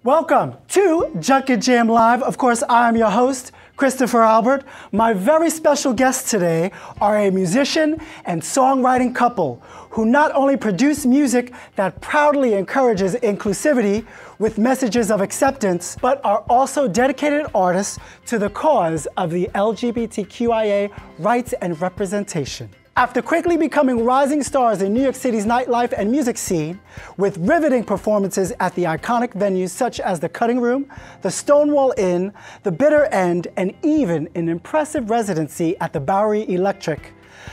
Welcome to Junket Jam Live. Of course, I am your host, Christopher Albert. My very special guests today are a musician and songwriting couple who not only produce music that proudly encourages inclusivity with messages of acceptance, but are also dedicated artists to the cause of the LGBTQIA rights and representation. After quickly becoming rising stars in New York City's nightlife and music scene, with riveting performances at the iconic venues such as the Cutting Room, the Stonewall Inn, the Bitter End, and even an impressive residency at the Bowery Electric,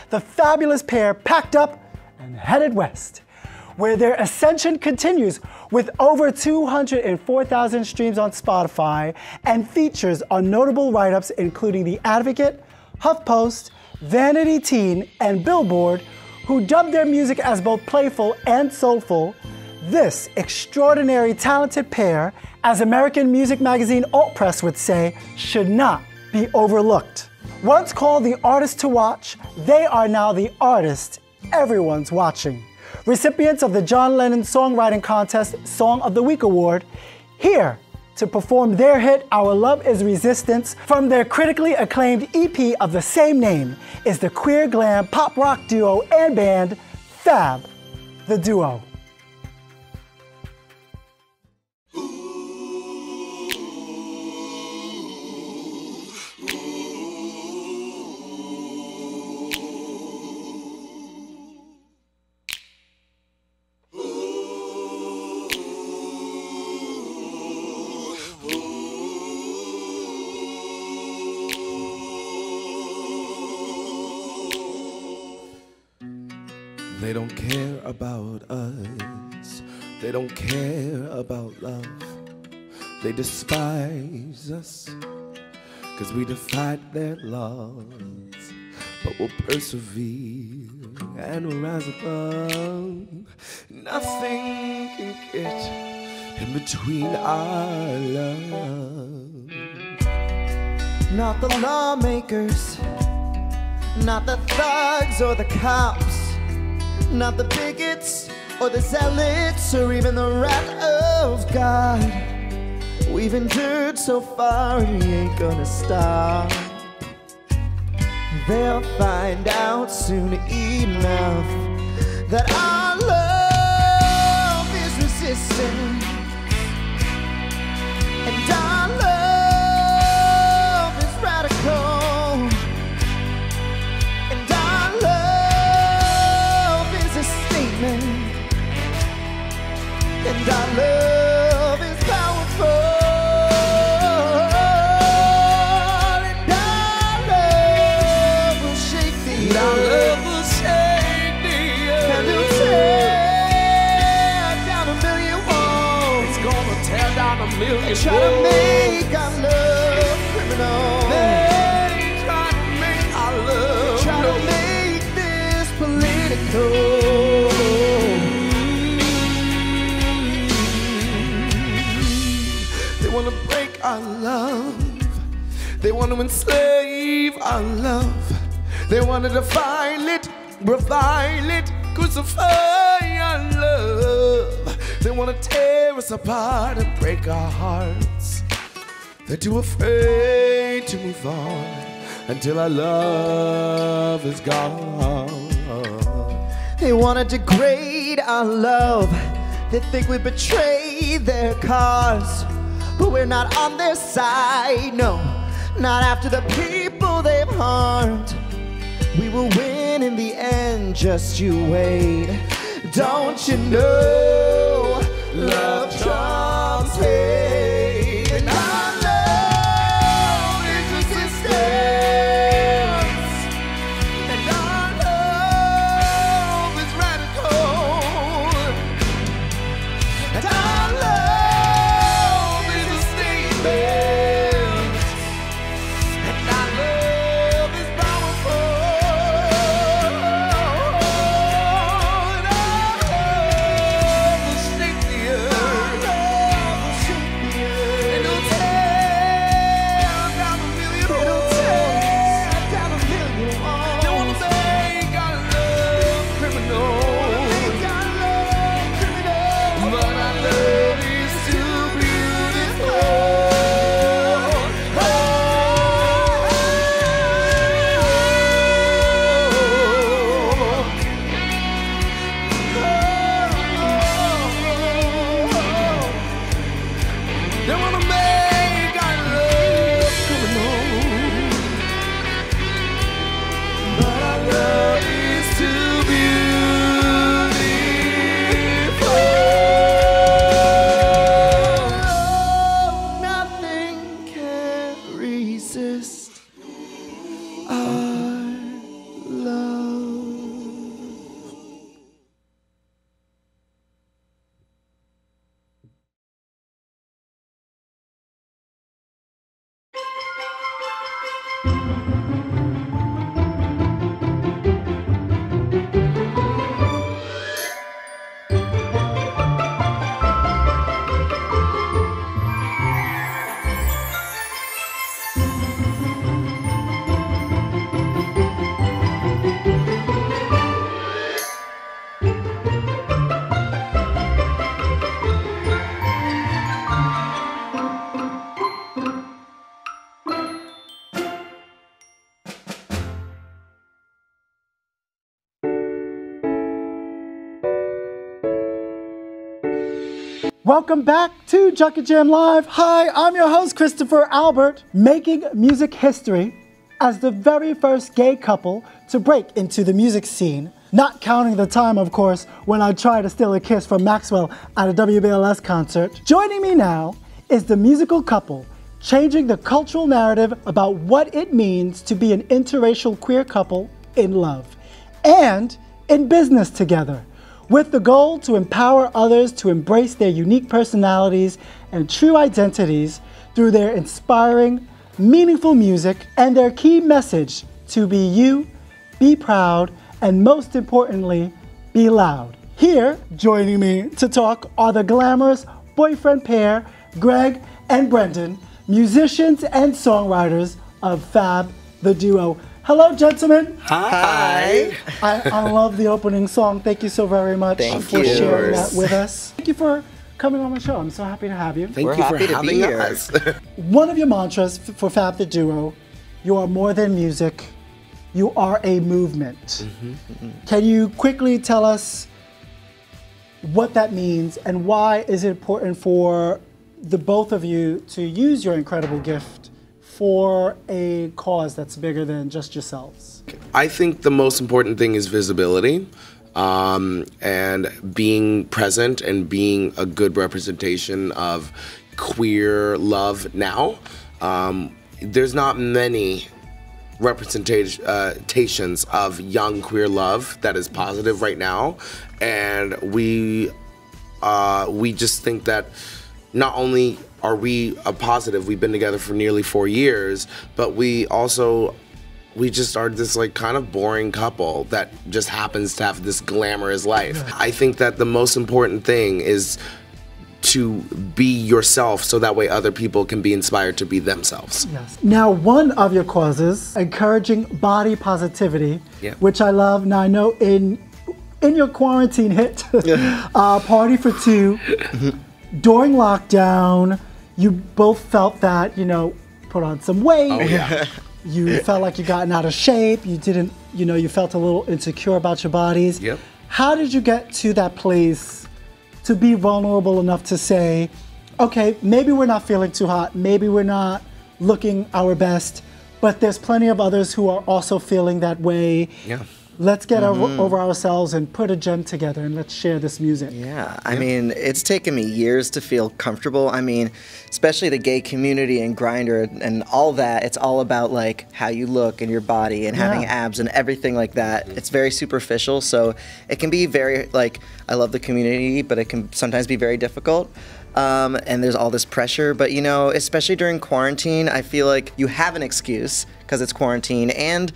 the fabulous pair packed up and headed west, where their ascension continues with over 204,000 streams on Spotify and features on notable write-ups including The Advocate, HuffPost, Vanity Teen, and Billboard, who dubbed their music as both playful and soulful. This extraordinary talented pair, as American music magazine Alt Press would say, should not be overlooked. Once called the artist to watch, they are now the artist everyone's watching. Recipients of the John Lennon Songwriting Contest Song of the Week Award, here to perform their hit, Our Love Is Resistance, from their critically acclaimed EP of the same name, is the queer glam pop rock duo and band, Fab the Duo. They don't care about us. They don't care about love. They despise us, 'cause we defied their laws. But we'll persevere and we'll rise above. Nothing can get in between our love. Not the lawmakers, not the thugs or the cops, not the bigots or the zealots or even the wrath of God. We've endured so far, we ain't gonna stop. They'll find out soon enough that our love is resistant, and our love is radical. And our love is powerful, and our love will shake the earth. Our love will shake the earth. And it'll tear down a million walls. It's gonna tear down a million walls. Try to make our love criminal. They try to make our love. Try to make this political. They want to break our love. They want to enslave our love. They want to defile it, revile it, crucify our love. They want to tear us apart and break our hearts. They're too afraid to move on until our love is gone. They want to degrade our love. They think we betray their cause. But we're not on their side, no, not after the people they've harmed. We will win in the end, just you wait. Don't you know, love trumps hate. And our love is resistance, and our love is radical, and our love is a statement, and our love is powerful, and our love will shake the earth. Welcome back to Junkie Jam Live. Hi, I'm your host, Christopher Albert, making music history as the very first gay couple to break into the music scene. Not counting the time, of course, when I tried to steal a kiss from Maxwell at a WBLS concert. Joining me now is the musical couple changing the cultural narrative about what it means to be an interracial queer couple in love and in business together, with the goal to empower others to embrace their unique personalities and true identities through their inspiring, meaningful music and their key message to be you, be proud, and most importantly, be loud. Here, joining me to talk are the glamorous boyfriend pair, Greg and Brendan, musicians and songwriters of Fab the Duo. Hello, gentlemen. Hi. I love the opening song. Thank you so very much for sharing that with us. Thank you for coming on the show. I'm so happy to have you. Thank you for having us. One of your mantras for Fab the Duo, you are more than music, you are a movement. Can you quickly tell us what that means and why is it important for the both of you to use your incredible gift for a cause that's bigger than just yourselves? I think the most important thing is visibility, and being present and being a good representation of queer love now. There's not many representations of young queer love that is positive right now, and we just think that not only are we a positive, we've been together for nearly 4 years, but we just are this like kind of boring couple that just happens to have this glamorous life. I think that the most important thing is to be yourself so that way other people can be inspired to be themselves. Yes. Now, one of your causes, encouraging body positivity, which I love. Now, I know in your quarantine hit, Party for Two, during lockdown, you both felt that, put on some weight. Oh, yeah. You felt like you gotten out of shape. You didn't, you felt a little insecure about your bodies. Yep. How did you get to that place to be vulnerable enough to say, okay, maybe we're not feeling too hot, maybe we're not looking our best, but there's plenty of others who are also feeling that way. Yeah. Let's get over ourselves and put a gem together and let's share this music. Yeah, I mean, it's taken me years to feel comfortable. I mean, especially the gay community and Grindr and all that, it's all about like how you look and your body and having abs and everything like that. It's very superficial, so it can be very, like, I love the community, but it can sometimes be very difficult. And there's all this pressure, but especially during quarantine, I feel like you have an excuse because it's quarantine, and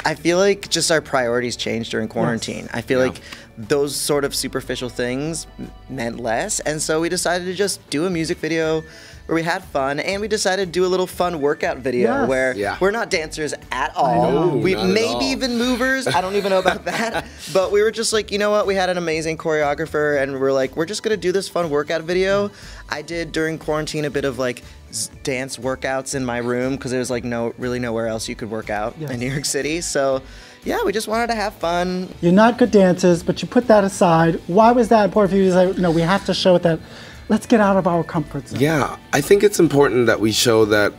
I feel like just our priorities changed during quarantine. I feel like those sort of superficial things meant less, and so we decided to just do a music video where we had fun, and we decided to do a little fun workout video where we're not dancers at all. We maybe even movers. I don't even know about that. But we were just like, you know what? We had an amazing choreographer, and we're like, we're just gonna do this fun workout video. I did during quarantine a bit of like dance workouts in my room because there was like really nowhere else you could work out in New York City. So yeah, we just wanted to have fun. You're not good dancers, but you put that aside. Why was that important for you to say, no, we have to show it that let's get out of our comfort zone? Yeah, I think it's important that we show that,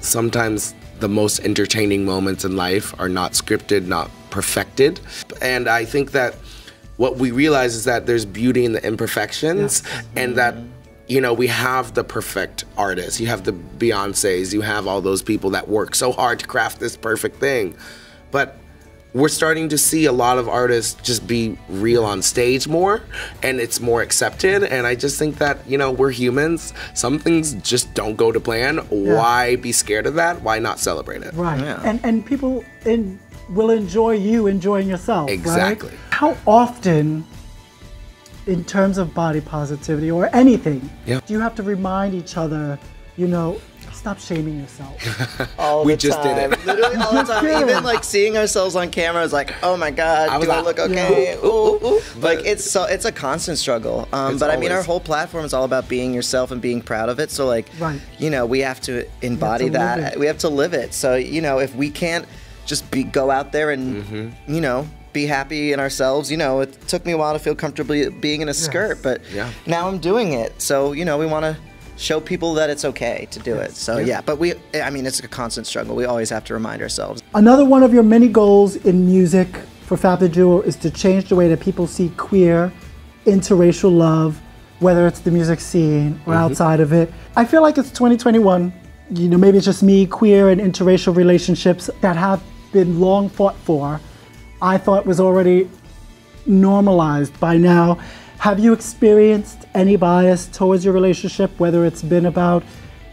sometimes the most entertaining moments in life are not scripted, not perfected. And I think that what we realize is that there's beauty in the imperfections, and that, we have the perfect artists. You have the Beyoncés, you have all those people that work so hard to craft this perfect thing. But we're starting to see a lot of artists just be real on stage more, and it's more accepted. And I just think that, we're humans. Some things just don't go to plan. Why be scared of that? Why not celebrate it? Right. Yeah. And people will enjoy you enjoying yourself. Exactly. Right? How often, in terms of body positivity or anything, do you have to remind each other, stop shaming yourself? All we the just time. did it. Literally all the time. Even like seeing ourselves on camera is like, oh my God, do I look okay? Ooh. Like it's a constant struggle. But I mean, our whole platform is all about being yourself and being proud of it. So like, we have to embody that. We have to live it. So if we can't just go out there and be happy in ourselves. You know, it took me a while to feel comfortable being in a skirt, but now I'm doing it. So, you know, we want to show people that it's okay to do it. So but I mean, it's a constant struggle. We always have to remind ourselves. Another one of your many goals in music for Fab the Duo is to change the way that people see queer, interracial love, whether it's the music scene or outside of it. I feel like it's 2021. You know, maybe it's just me, queer and interracial relationships that have been long fought for, I thought was already normalized by now. Have you experienced any bias towards your relationship, whether it's been about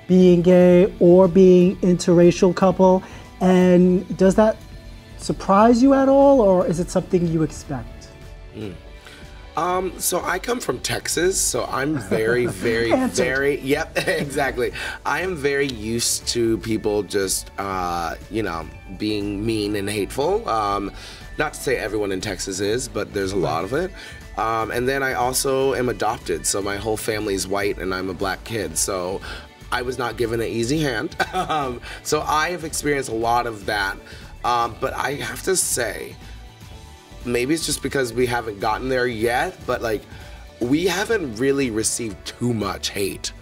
being gay or being interracial couple? And does that surprise you at all, or is it something you expect? So I come from Texas, so I'm very, very, yep, exactly. I am very used to people just, you know, being mean and hateful. Not to say everyone in Texas is, but there's a lot of it. And then I also am adopted, so my whole family is white and I'm a black kid, so I was not given an easy hand. So I have experienced a lot of that, but I have to say, maybe it's just because we haven't gotten there yet, but like, we haven't really received too much hate.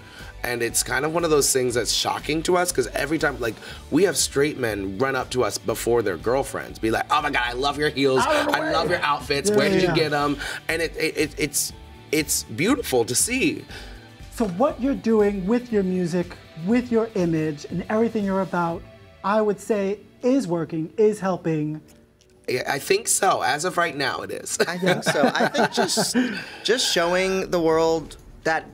And it's kind of one of those things that's shocking to us, because every time, like, we have straight men run up to us before their girlfriends, be like, oh my God, I love your heels, I love your outfits, where did you get them? And it's beautiful to see. So what you're doing with your music, with your image, and everything you're about, I would say is working, is helping. I think so. As of right now, it is. I think so. I think just showing the world that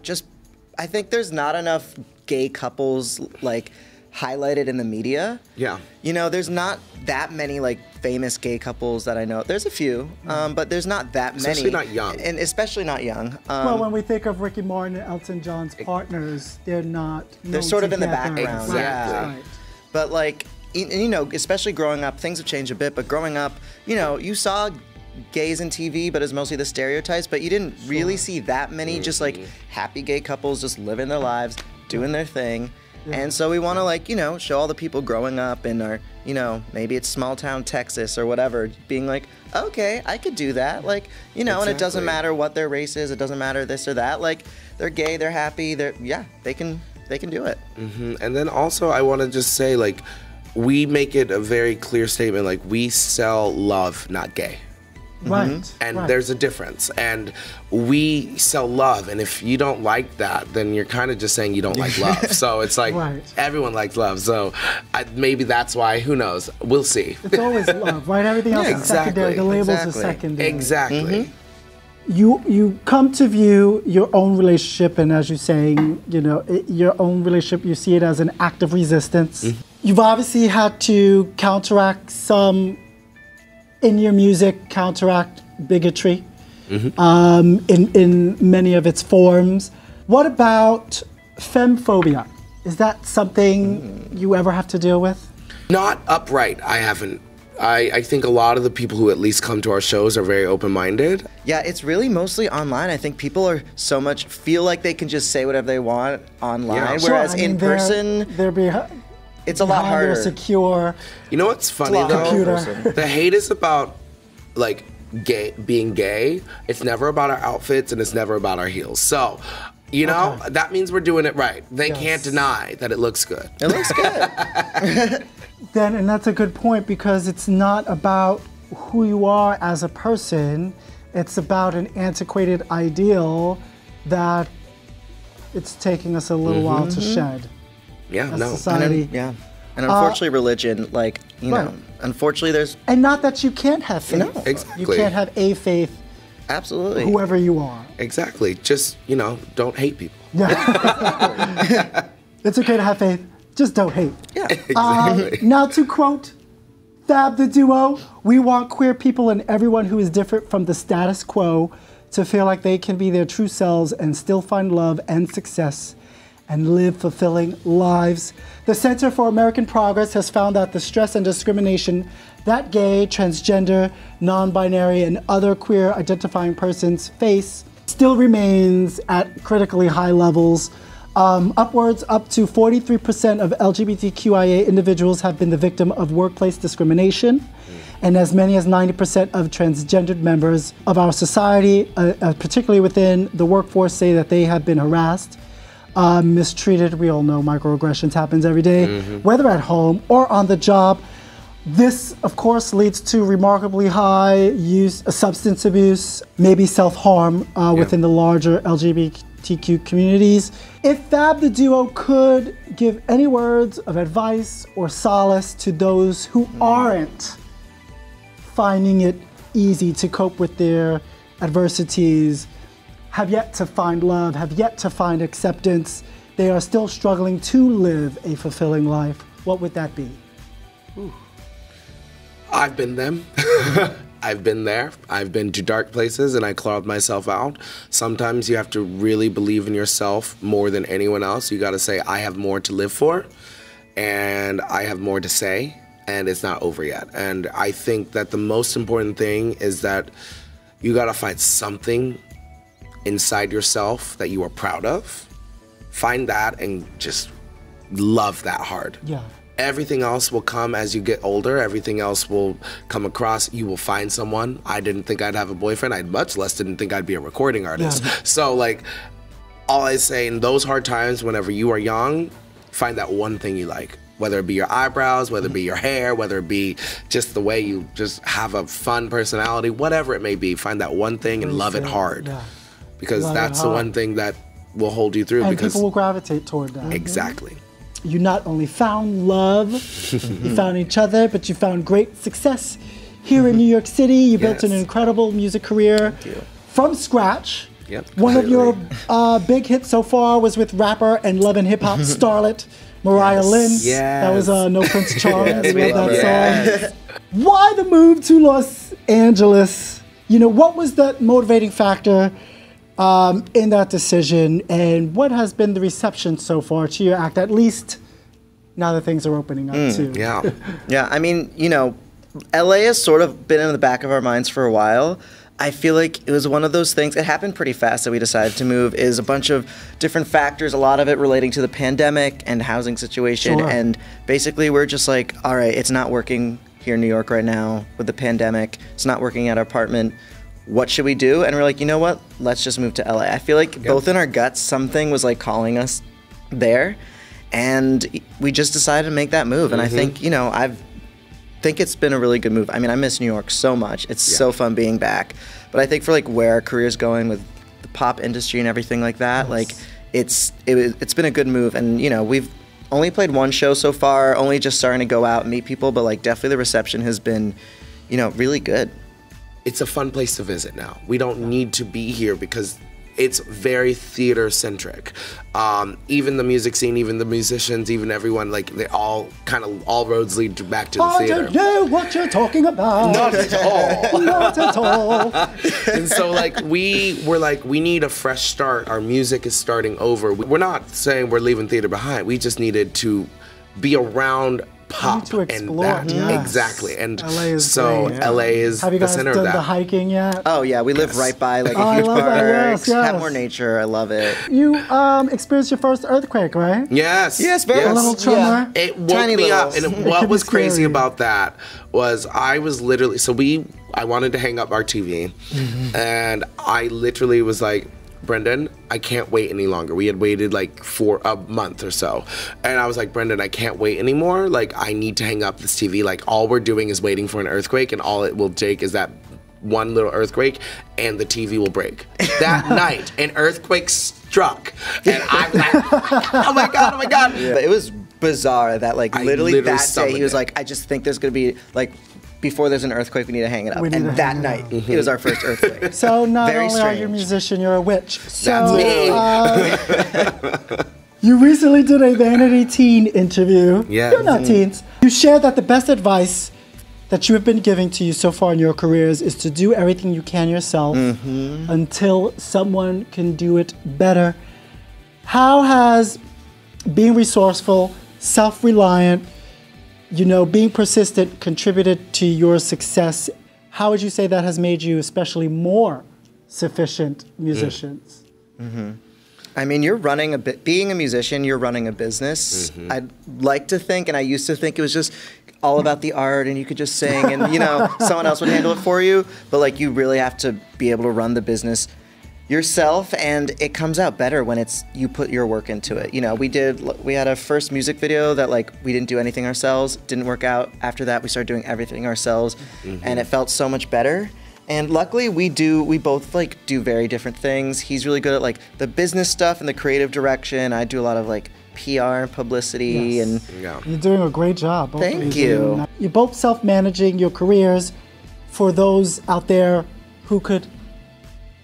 I think there's not enough gay couples like highlighted in the media. Yeah. You know, there's not that many like famous gay couples that I know. There's a few, but there's not that many. Especially not young. And especially not young. Well, when we think of Ricky Martin and Elton John's partners, they're not. They're sort of in the background. Exactly. Yeah. Right. But like, you know, especially growing up, things have changed a bit, but growing up, you know, you saw gays in TV, but it's mostly the stereotypes, but you didn't really see that many just like happy gay couples just living their lives, doing their thing. And so we want to, like, you know, show all the people growing up in our, you know, maybe it's small town Texas or whatever, being like, okay, I could do that. Like, you know, and it doesn't matter what their race is, it doesn't matter this or that. Like, they're gay, they're happy, they can do it. And then also I want to just say, like, we make it a very clear statement, like, we sell love, not gay. Right. And there's a difference. And we sell love, and if you don't like that, then you're kind of just saying you don't like love. So it's like, everyone likes love. So maybe that's why, who knows? We'll see. It's always love, right? Everything else is secondary. The labels are secondary. Exactly. You come to view your own relationship, and as you're saying, you know, your own relationship, you see it as an act of resistance. You've obviously had to counteract some in your music, counteract bigotry in many of its forms. What about femphobia? Is that something you ever have to deal with? Not upright, I haven't. I think a lot of the people who at least come to our shows are very open-minded. Yeah, it's really mostly online. I think people are feel like they can just say whatever they want online, whereas in person, it's a lot harder. Secure. You know what's funny though? The hate is about, like, being gay. It's never about our outfits, and it's never about our heels. So, you know, that means we're doing it right. They can't deny that it looks good. It looks good. And that's a good point, because it's not about who you are as a person. It's about an antiquated ideal that it's taking us a little while to shed. Yeah, Society. And unfortunately, religion, like, you know, unfortunately there's... And not that you can't have faith. No, exactly. You can't have a faith. Absolutely. Whoever you are. Exactly. Just, you know, don't hate people. Yeah. It's okay to have faith. Just don't hate. Yeah, exactly. Now to quote Fab the Duo, we want queer people and everyone who is different from the status quo to feel like they can be their true selves and still find love and success and live fulfilling lives. The Center for American Progress has found that the stress and discrimination that gay, transgender, non-binary, and other queer identifying persons face still remains at critically high levels. Upwards up to 43% of LGBTQIA individuals have been the victim of workplace discrimination, and as many as 90% of transgendered members of our society, particularly within the workforce, say that they have been harassed, mistreated. We all know microaggressions happens every day, whether at home or on the job. This, of course, leads to remarkably high use of substance abuse, maybe self-harm within the larger LGBTQ communities. If Fab the Duo could give any words of advice or solace to those who aren't finding it easy to cope with their adversities, have yet to find love, have yet to find acceptance, they are still struggling to live a fulfilling life, what would that be? Ooh. I've been them. I've been there. I've been to dark places and I clawed myself out. Sometimes you have to really believe in yourself more than anyone else. You gotta say, I have more to live for and I have more to say, and it's not over yet. And I think that the most important thing is that you gotta find something inside yourself that you are proud of. Find that and just love that hard. Yeah. Everything else will come as you get older. Everything else will come across. You will find someone. I didn't think I'd have a boyfriend. I much less didn't think I'd be a recording artist. Yeah. So like, all I say in those hard times, whenever you are young, find that one thing you like. Whether it be your eyebrows, whether it be your hair, whether it be just the way you just have a fun personality, whatever it may be, find that one thing and love it hard. Yeah. Because that's the one thing that will hold you through. And because people will gravitate toward that. Exactly. You not only found love, you found each other, but you found great success here in New York City. You built an incredible music career from scratch. Yep, one of your big hits so far was with rapper and love and hip hop starlet Mariah Lynn. Yes. That was No Prince Charming. I love that song. Why the move to Los Angeles? You know, what was that motivating factor in that decision, and what has been the reception so far to your act, at least now that things are opening up too? Yeah, I mean, you know, LA has sort of been in the back of our minds for a while. I feel like it was one of those things, it happened pretty fast that we decided to move, is a bunch of different factors, a lot of it relating to the pandemic and housing situation, and basically we're just like, all right, it's not working here in New York right now with the pandemic, it's not working at our apartment. What should we do? And we're like, you know what? Let's just move to LA. I feel like both in our guts, something was like calling us there, and we just decided to make that move. And I think, you know, I think it's been a really good move. I mean, I miss New York so much. It's so fun being back. But I think for like where our career's going with the pop industry and everything like that, like it's been a good move. And you know, we've only played one show so far, only just starting to go out and meet people, but like definitely the reception has been, you know, really good. It's a fun place to visit now. We don't need to be here because it's very theater centric. Even the music scene, even the musicians, even everyone, like they all kind of, all roads lead back to the theater. I don't know what you're talking about. Not at all. Not at all. And so like we were like, we need a fresh start. Our music is starting over. We're not saying we're leaving theater behind. We just needed to be around pop to explore, and that. Exactly. And LA is so great, LA is Have you the guys center of done that. the hiking yet? Oh yeah, we live right by like a I huge love park. that, yes. Have more nature. I love it. You experienced your first earthquake, right? Yes. Yes, very A little tremor. It woke Tiny me up, littles. and what be was crazy scary. about that was I was literally, I wanted to hang up our TV, and I literally was like, Brendan, I can't wait any longer. We had waited like for a month or so. And I was like, Brendan, I can't wait anymore. Like, I need to hang up this TV. Like, all we're doing is waiting for an earthquake, and all it will take is that one little earthquake, and the TV will break. That night, an earthquake struck, and I'm like, oh my God, oh my God. But it was bizarre that like literally that day summoned he was it. like, I just think there's gonna be like, before there's an earthquake, we need to hang it up. We need And to that hang it night, up. it was our first earthquake. So not Very only are you a strange. musician, you're a witch. So, That's me. you recently did a Vanity Teen interview. Yeah. You're not teens. You shared that the best advice that you have been giving to you so far in your careers is to do everything you can yourself until someone can do it better. How has being resourceful, self-reliant, you know, being persistent contributed to your success? How would you say that has made you especially more sufficient musicians? I mean, you're running being a musician, you're running a business. I'd like to think, and I used to think it was just all about the art and you could just sing and, you know, someone else would handle it for you. But like, you really have to be able to run the business yourself, and it comes out better when you put your work into it. You know, we had a first music video that like we didn't do anything ourselves, didn't work out. After that, we started doing everything ourselves, and it felt so much better. And luckily, we both like do very different things. He's really good at like the business stuff and the creative direction. I do a lot of like PR and publicity, and you're doing a great job. Thank you. You're both self-managing your careers. For those out there who could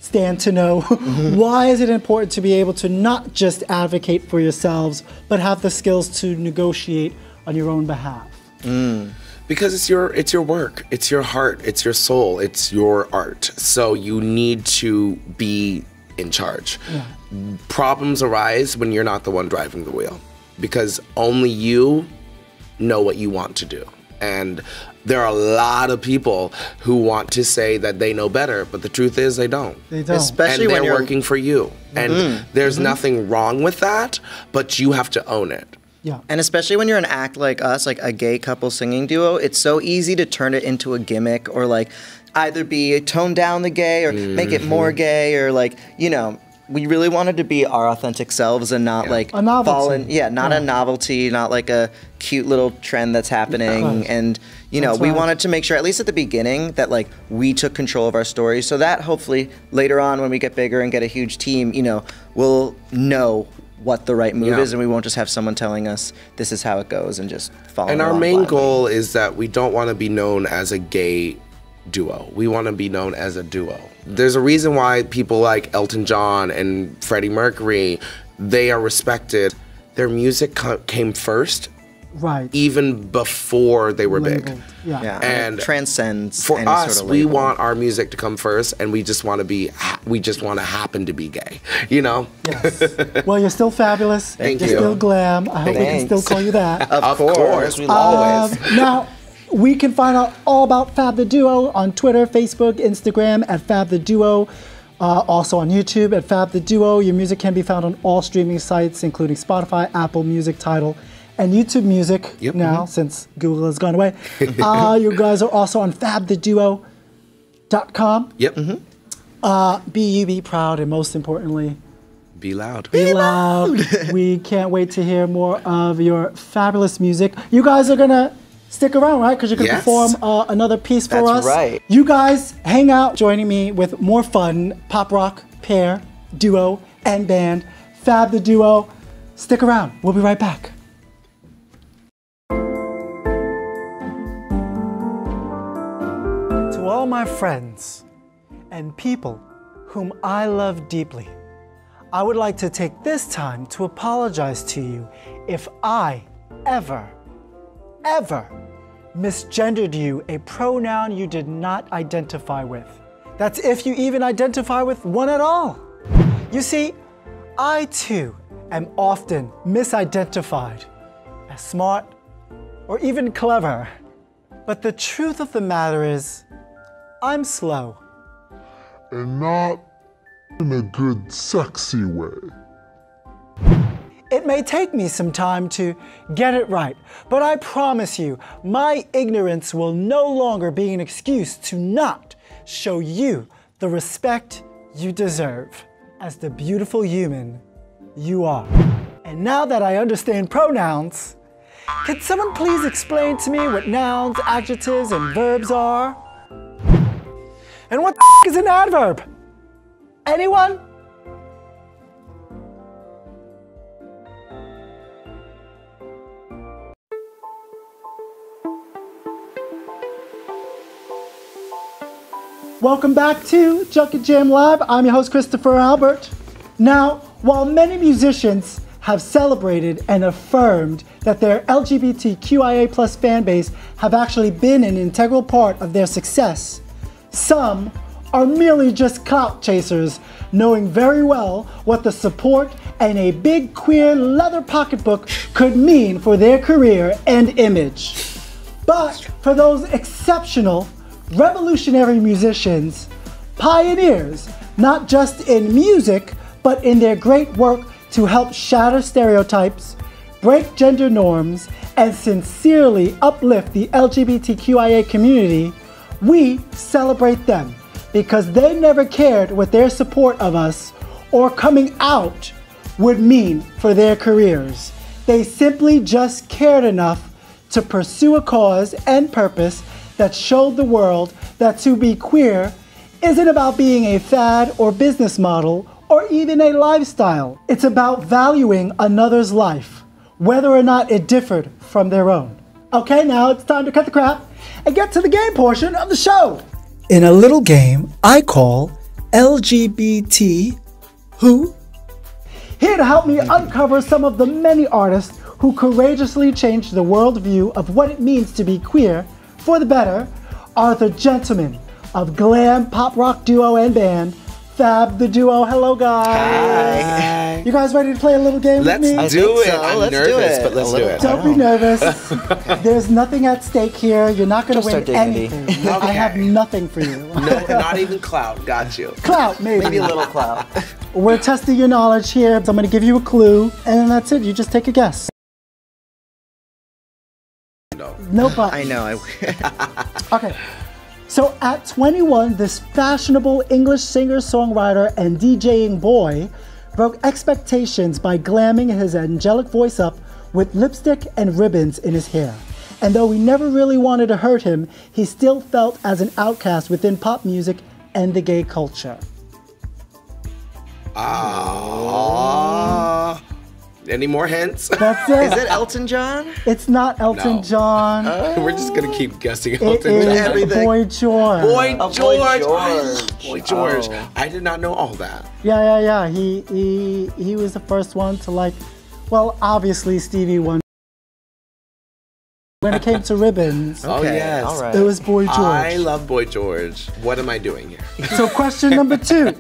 stand to know, why is it important to be able to not just advocate for yourselves, but have the skills to negotiate on your own behalf? Because it's your work, it's your heart, it's your soul, it's your art. So you need to be in charge. Problems arise when you're not the one driving the wheel, because only you know what you want to do. And there are a lot of people who want to say that they know better, but the truth is they don't. They don't. Especially and when they're you're working for you. And there's nothing wrong with that, but you have to own it. Yeah. And especially when you're an act like us, like a gay couple singing duo, it's so easy to turn it into a gimmick, or like either be tone down the gay or make it more gay, or like, you know, we really wanted to be our authentic selves and not like a novelty. Not a novelty, not like a cute little trend that's happening. And you know, we wanted to make sure, at least at the beginning, that like we took control of our story, so that hopefully later on when we get bigger and get a huge team, you know, we'll know what the right move is, and we won't just have someone telling us this is how it goes and just follow. And our main goal is that we don't want to be known as a gay duo. We want to be known as a duo. There's a reason why people like Elton John and Freddie Mercury, they are respected. Their music came first, right, even before they were big. And it transcends. For any us, sort of we label. want our music to come first, and we just want to happen to be gay, you know? Yes. Well, you're still fabulous. Thank you're you. still glam. I hope we can still call you that. Of course, we'll always. Now, we can find out all about Fab the Duo on Twitter, Facebook, Instagram at Fab the Duo. Also on YouTube at Fab the Duo. Your music can be found on all streaming sites, including Spotify, Apple Music, Tidal, and YouTube Music now, since Google has gone away. You guys are also on fabtheduo.com. Be proud, and most importantly, be loud. Be loud. We can't wait to hear more of your fabulous music. You guys are going to stick around, right? Because you're going to perform another piece for us. That's right. You guys hang out, joining me with more fun pop rock pair, duo, and band, Fab the Duo. Stick around. We'll be right back. To all my friends and people whom I love deeply, I would like to take this time to apologize to you if I ever misgendered you a pronoun you did not identify with. That's if you even identify with one at all. You see, I too am often misidentified as smart or even clever. But the truth of the matter is, I'm slow. And not in a good, sexy way. It may take me some time to get it right, but I promise you, my ignorance will no longer be an excuse to not show you the respect you deserve as the beautiful human you are. And now that I understand pronouns, can someone please explain to me what nouns, adjectives, and verbs are? And what the is an adverb? Anyone? Welcome back to Junket Jam Live. I'm your host, Christopher Albert. Now, while many musicians have celebrated and affirmed that their LGBTQIA+ fan base have actually been an integral part of their success, some are merely just clout chasers, knowing very well what the support and a big queer leather pocketbook could mean for their career and image. But for those exceptional, revolutionary musicians, pioneers, not just in music, but in their great work to help shatter stereotypes, break gender norms, and sincerely uplift the LGBTQIA community, we celebrate them because they never cared what their support of us or coming out would mean for their careers. They simply just cared enough to pursue a cause and purpose that showed the world that to be queer isn't about being a fad or business model or even a lifestyle. It's about valuing another's life, whether or not it differed from their own. Okay, now it's time to cut the crap and get to the game portion of the show. In a little game I call LGBT Who? Here to help me uncover some of the many artists who courageously changed the worldview of what it means to be queer for the better are the gentlemen of glam pop rock duo and band Fab the Duo. Hello, guys. Hi. You guys ready to play a little game with me? Let's do it. so. I'm Let's do nervous, it. but let's do it. Don't be nervous. There's nothing at stake here. You're not going to Just our win dignity. anything. I have nothing for you. No, not even clout. Got you. Clout, maybe. Maybe a little clout. We're testing your knowledge here. So I'm going to give you a clue, and then that's it. You just take a guess. No but. I know. Okay. So at 21, this fashionable English singer, songwriter, and DJing boy broke expectations by glamming his angelic voice up with lipstick and ribbons in his hair. And though we never really wanted to hurt him, he still felt as an outcast within pop music and the gay culture. Any more hints? That's it. Is it Elton John? It's not Elton No. John. We're just gonna keep guessing It Elton is John. Everything. Boy George. Boy Oh, George. Boy I George. love Boy George. Oh. I did not know all that. Yeah. He was the first one to like, well, obviously Stevie Wonder. When it came to ribbons, Oh Okay, yes. all right. it was Boy George. I love Boy George. What am I doing here? So question number 2.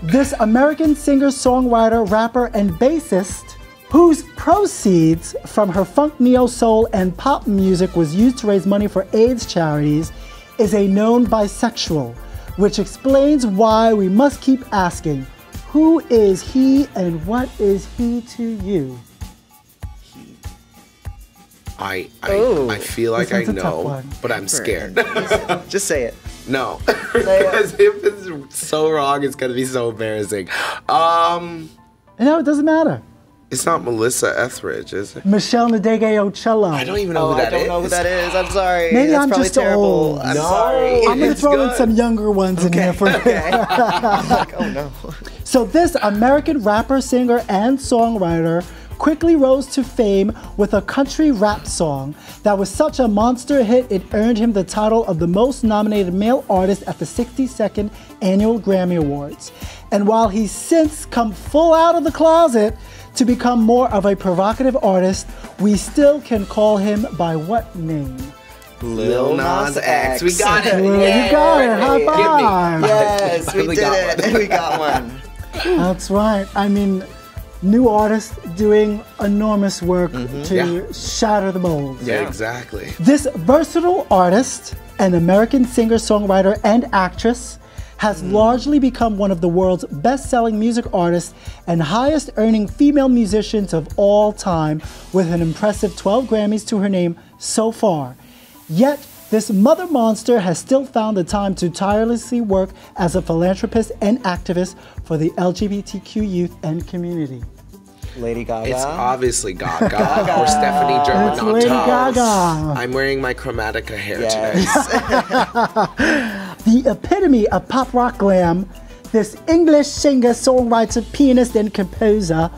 This American singer, songwriter, rapper, and bassist, whose proceeds from her funk, neo soul, and pop music was used to raise money for AIDS charities, is a known bisexual, which explains why we must keep asking, who is he and what is he to you? I Ooh. feel like I This one's a tough know, one. but I'm scared. Just say it. No, because if it's so wrong, it's gonna be so embarrassing. No, it doesn't matter. It's not Melissa Etheridge, is it? Michelle Nadege-Ocello. I don't even know Oh, who I that is. don't know who that is. I'm sorry. Maybe That's I'm probably just terrible. old. I'm No. sorry. I'm going to It's throw in good. some younger ones in here for you. Oh no. So this American rapper, singer, and songwriter quickly rose to fame with a country rap song that was such a monster hit it earned him the title of the most nominated male artist at the 62nd Annual Grammy Awards. And while he's since come full out of the closet to become more of a provocative artist, we still can call him by what name? Lil Nas X. We got it. Well, you got it. High Give me. five. Yes, we We did got it. one. We got one. That's right. I mean, new artists doing enormous work to Yeah. shatter the mold. Yeah, exactly. This versatile artist, an American singer, songwriter, and actress, has largely become one of the world's best-selling music artists and highest-earning female musicians of all time, with an impressive 12 Grammys to her name so far. Yet, this mother monster has still found the time to tirelessly work as a philanthropist and activist for the LGBTQ youth and community. Lady Gaga. It's obviously Gaga or Stephanie Germanotta. It's Lady Gaga. I'm wearing my Chromatica hair Yes. today. The epitome of pop rock glam, this English singer, songwriter, pianist, and composer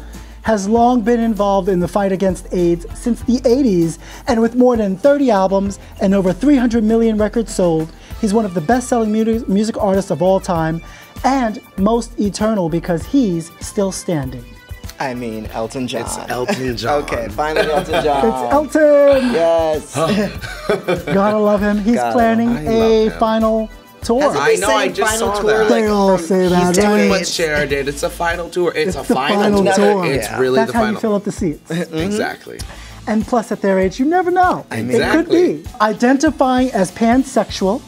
has long been involved in the fight against AIDS since the 80s, and with more than 30 albums and over 300 million records sold, he's one of the best-selling music artists of all time, and most eternal because he's still standing. I mean, Elton John. It's Elton John. Okay, finally Elton John. It's Elton! Yes. Gotta love him. He's Gotta. planning I love a him. final tour. Hasn't I he know, sang I just final saw tour, that. They all say that, he's right? Doing what It's- Cher did. It's a final tour. It's a the final final tour. tour. It's Yeah. really That's the how final. you fill up the seats. Exactly. And plus, at their age, you never know. It could Exactly. be. Identifying as pansexual,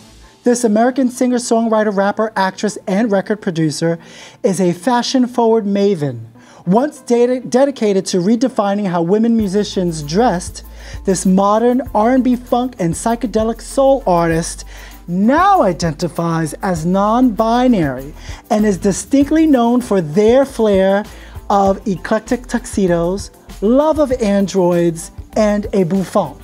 This American singer, songwriter, rapper, actress, and record producer is a fashion-forward maven. Once dedicated to redefining how women musicians dressed, this modern R&B, funk, and psychedelic soul artist now identifies as non-binary and is distinctly known for their flair of eclectic tuxedos, love of androids, and a bouffant.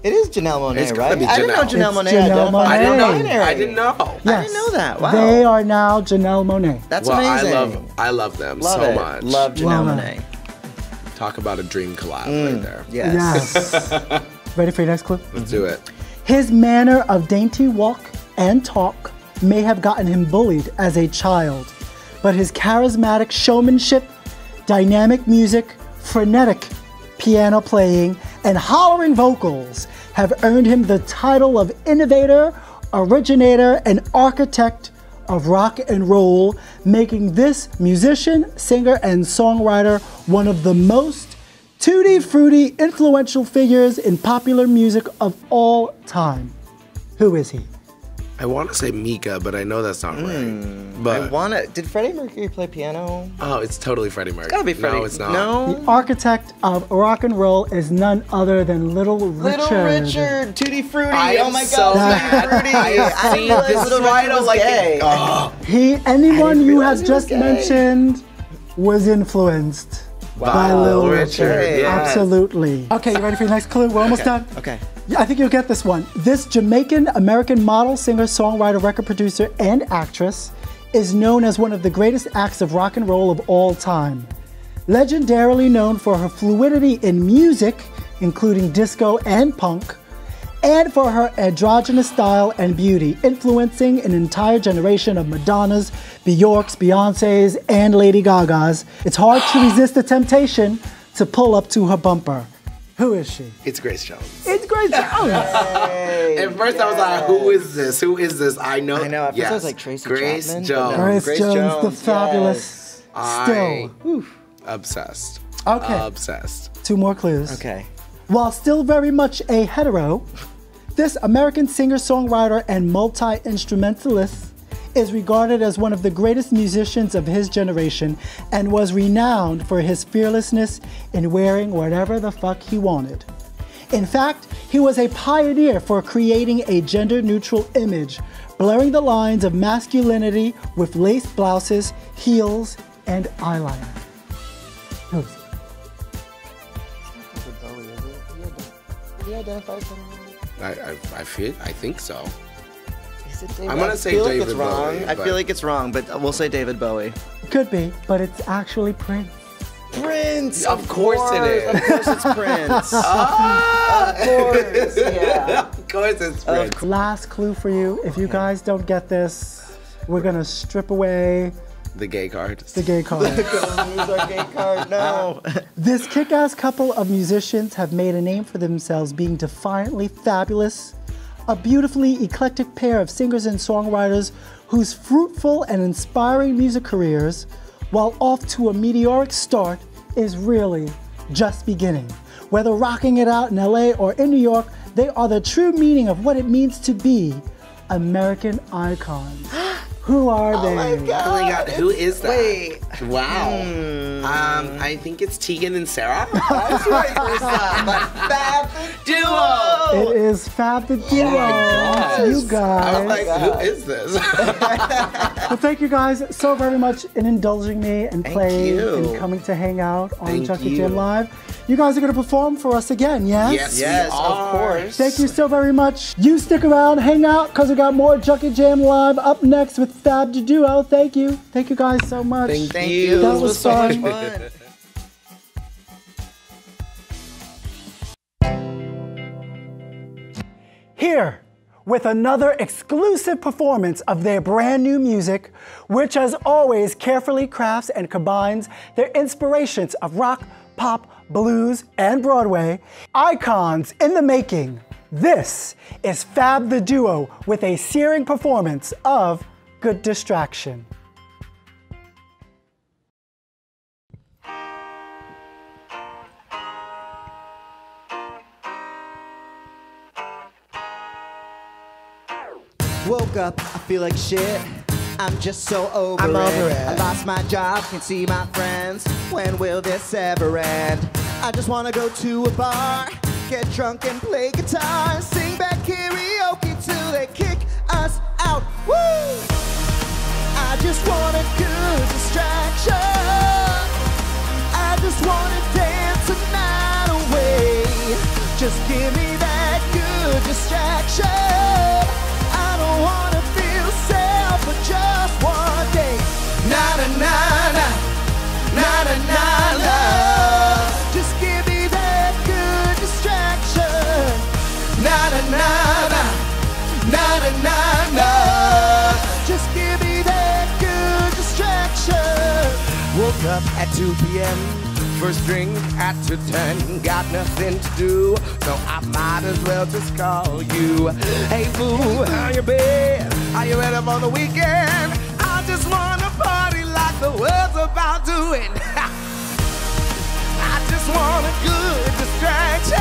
It is Janelle Monáe, It's gotta right? be I didn't know Janelle. Janelle It's Monáe Janelle identified Monáe. as I non-binary. I didn't know. I didn't know that. Wow. They are now Janelle Monáe. That's Well, amazing. I love them Love so it. much. Love Janelle Love Monáe. Talk about a dream collab right there. Yes. Yes. Ready for your next clue? Let's do it. His manner of dainty walk and talk may have gotten him bullied as a child, but his charismatic showmanship, dynamic music, frenetic piano playing, and hollering vocals have earned him the title of innovator, originator, and architect of rock and roll, making this musician, singer, and songwriter one of the most tutti frutti influential figures in popular music of all time. Who is he? I want to say Mika, but I know that's not right. But Did Freddie Mercury play piano? oh, it's totally Freddie Mercury. Gotta be Freddie. No, it's not. No. The architect of rock and roll is none other than Little Richard. Little Richard, Tutti Frutti. I Oh am my so God, mad. Tutti Frutti. I see realized this Little Richard title was like gay. Anyone you realize have he was just gay. mentioned was influenced by Little Richard. okay. Yes. Absolutely. Okay, you ready for your next clue? We're almost done. Okay. Yeah, I think you'll get this one. This Jamaican-American model, singer, songwriter, record producer, and actress is known as one of the greatest acts of rock and roll of all time. Legendarily known for her fluidity in music, including disco and punk, and for her androgynous style and beauty, influencing an entire generation of Madonnas, Bjorks, Beyoncés, and Lady Gagas, it's hard to resist the temptation to pull up to her bumper. Who is she? It's Grace Jones. It's Grace Jones. At first, I was like, "Who is this? Who is this?" I know. I know, at first I Yes. was like, Tracy Grace Chapman, but Jones. no. Grace Grace Jones, the Jones, fabulous. Still. Obsessed. Okay. Obsessed. 2 more clues. Okay. While still very much a hetero, this American singer, songwriter, and multi-instrumentalist is regarded as one of the greatest musicians of his generation and was renowned for his fearlessness in wearing whatever the fuck he wanted. In fact, he was a pioneer for creating a gender-neutral image, blurring the lines of masculinity with lace blouses, heels, and eyeliner. Who is he? I think so. Is it David? I'm gonna I say feel like David it's wrong. Bowie, I but- feel like it's wrong, but we'll say David Bowie. Could be, but it's actually Prince. Prince. Of course it is. Of course it's Prince. Ah! Of course. Yeah. Of course it's Prince. Last clue for you. If you guys don't get this, we're gonna strip away The gay card. the gay card. Lose our gay card. No. This kick-ass couple of musicians have made a name for themselves being defiantly fabulous, a beautifully eclectic pair of singers and songwriters whose fruitful and inspiring music careers, while off to a meteoric start, is really just beginning. Whether rocking it out in LA or in New York, they are the true meaning of what it means to be American icons. Who are they? Oh my God. Oh my God, who is that? Wait. Wow. I think it's Tegan and Sarah. That's right, first time. But Fab Duo. It is Fab the Duo. gosh. You guys. I was like, who is this? Well, thank you guys so very much in indulging me and playing you. and coming to hang out on Thank Junkie you. Jam Live. You guys are going to perform for us again, yes? Yes, Yes, we of are. course. Thank you so very much. You stick around, hang out, because we got more Junkie Jam Live up next with Fab the Duo. Thank you. Thank you guys so much. Thank you. That This was so much fun. fun. Here with another exclusive performance of their brand new music, which as always carefully crafts and combines their inspirations of rock, pop, blues, and Broadway, icons in the making. This is Fab the Duo with a searing performance of Good Distraction. Woke up, I feel like shit. I'm just so over I'm it. over it. I lost my job, can't see my friends. When will this ever end? I just wanna go to a bar, get drunk and play guitar, sing back karaoke till they kick us out. Woo! I just want a good distraction. I just wanna dance the night away. Just give me that good distraction. I don't wanna feel sad for just one day. Na na na na, na na na na. Just give me that good distraction. Na na na na, na na na na. Just give me that good distraction. Woke up at 2 p.m. First drink at 10. Got nothing to do, so I might as well just call you. Hey boo, how you been? Are you ready for the weekend? I just wanna party like the world's about to end. I just want a good distraction.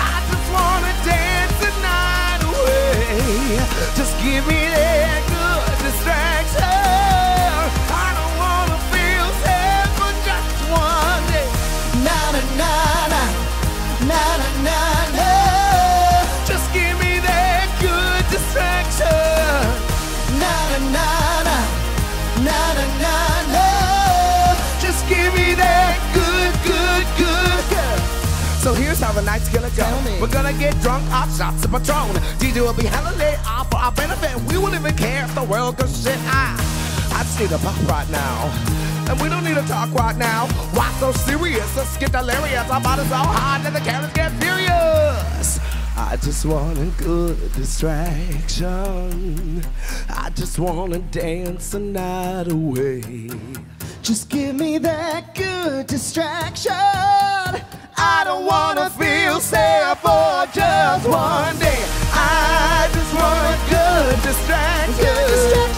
I just wanna dance the night away. Just give me that good distraction. I don't wanna feel sad for just one day. Na na na na, na na na na. Just give me that good distraction. Na na na na, na na na na. Just give me that good, good, good, good. So here's how the night's gonna go. Tell me. We're gonna get drunk off shots of Patron. DJ will be hella lit off for our benefit. We won't even care if the world goes shit. I just need a pop right now. And we don't need to talk right now. Why so serious? Let's get delirious. Our bodies all hot and the cameras get furious. I just want a good distraction. I just wanna dance the night away. Just give me that good distraction. I don't wanna feel sad for just one day. I just want a good distraction. Good distraction.